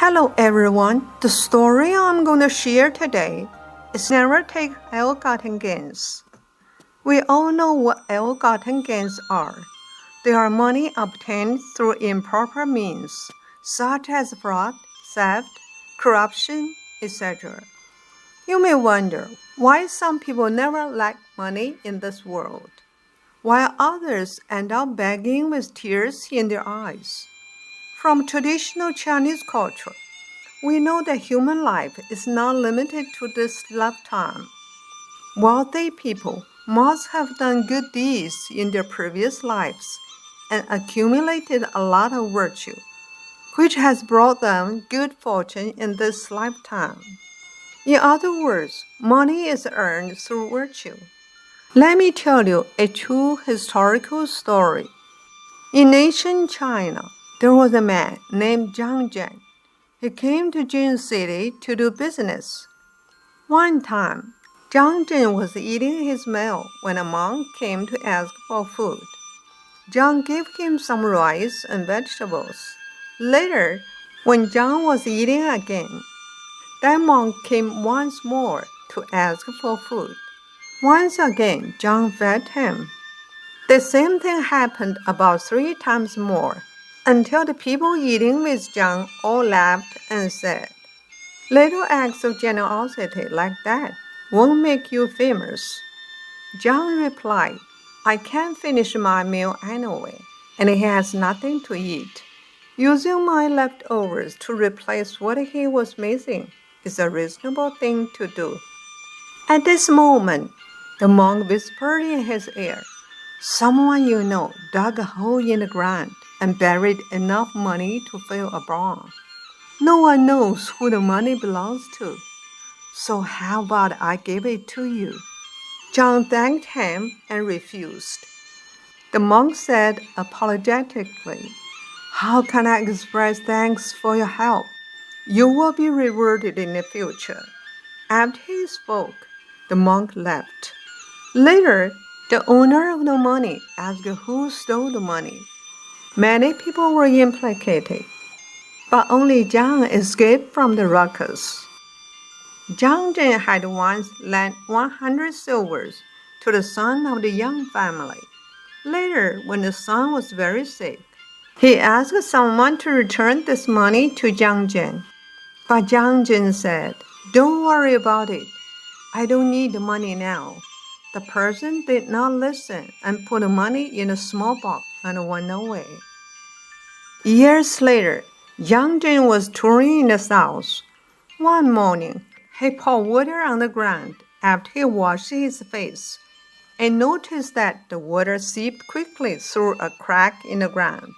Hello everyone, the story I'm going to share today is Never Take Ill-Gotten Gains. We all know what ill-gotten gains are. They are money obtained through improper means, such as fraud, theft, corruption, etc. You may wonder why some people never lack money in this world, while others end up begging with tears in their eyes. From traditional Chinese culture, we know that human life is not limited to this lifetime. Wealthy people must have done good deeds in their previous lives and accumulated a lot of virtue, which has brought them good fortune in this lifetime. In other words, money is earned through virtue. Let me tell you a true historical story. In ancient China, there was a man named Zhang Zhen. He came to Jun City to do business. One time, Zhang Zhen was eating his meal when a monk came to ask for food. Zhang gave him some rice and vegetables. Later, when Zhang was eating again, that monk came once more to ask for food. Once again, Zhang fed him. The same thing happened about 3 times more, until the people eating with Zhang all laughed and said, "Little acts of generosity like that won't make you famous." Zhang replied, "I can't finish my meal anyway, and he has nothing to eat. Using my leftovers to replace what he was missing is a reasonable thing to do." At this moment, the monk whispered in his ear, "Someone you know dug a hole in the ground and buried enough money to fill a barn. No one knows who the money belongs to. So how about I give it to you?" Zhang thanked him and refused. The monk said apologetically, "How can I express thanks for your help? You will be rewarded in the future." After he spoke, the monk left. Later, the owner of the money asked who stole the money. Many people were implicated, but only Zhang escaped from the ruckus. Zhang Zhen had once lent 100 silvers to the son of the young family. Later, when the son was very sick, he asked someone to return this money to Zhang Zhen. But Zhang Zhen said, "Don't worry about it. I don't need the money now." The person did not listen and put the money in a small box and went away. Years later, Zhang Zhen was touring in the south. One morning, he poured water on the ground after he washed his face and noticed that the water seeped quickly through a crack in the ground.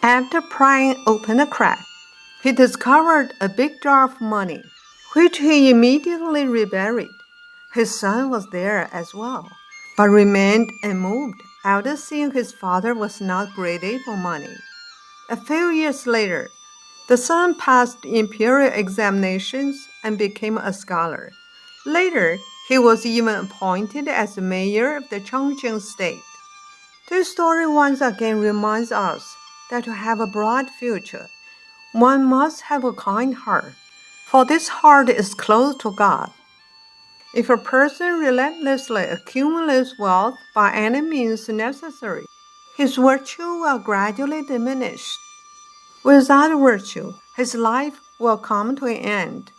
After prying open the crack, he discovered a big jar of money, which he immediately reburied. His son was there as well, but remained unmoved after seeing his father was not greedy for money. A few years later, the son passed imperial examinations and became a scholar. Later, he was even appointed as the mayor of the Chongqing state. This story once again reminds us that to have a bright future, one must have a kind heart, for this heart is close to God. If a person relentlessly accumulates wealth by any means necessary, his virtue will gradually diminish. Without virtue, his life will come to an end.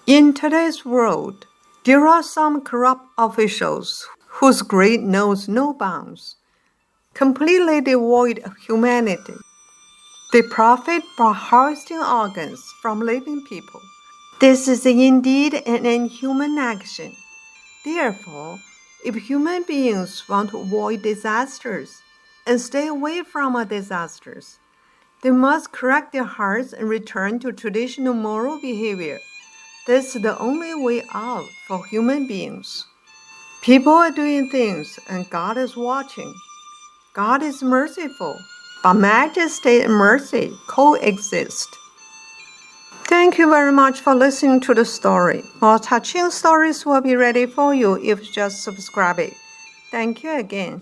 In today's world, there are some corrupt officials whose greed knows no bounds, completely devoid of humanity. They profit by harvesting organs from living people. This is indeed an inhuman action. Therefore, if human beings want to avoid disasters and stay away from disasters, they must correct their hearts and return to traditional moral behavior. This is the only way out for human beings. People are doing things and God is watching. God is merciful, but majesty and mercy coexist. Thank you very much for listening to the story. More touching stories will be ready for you if you just subscribe it. Thank you again.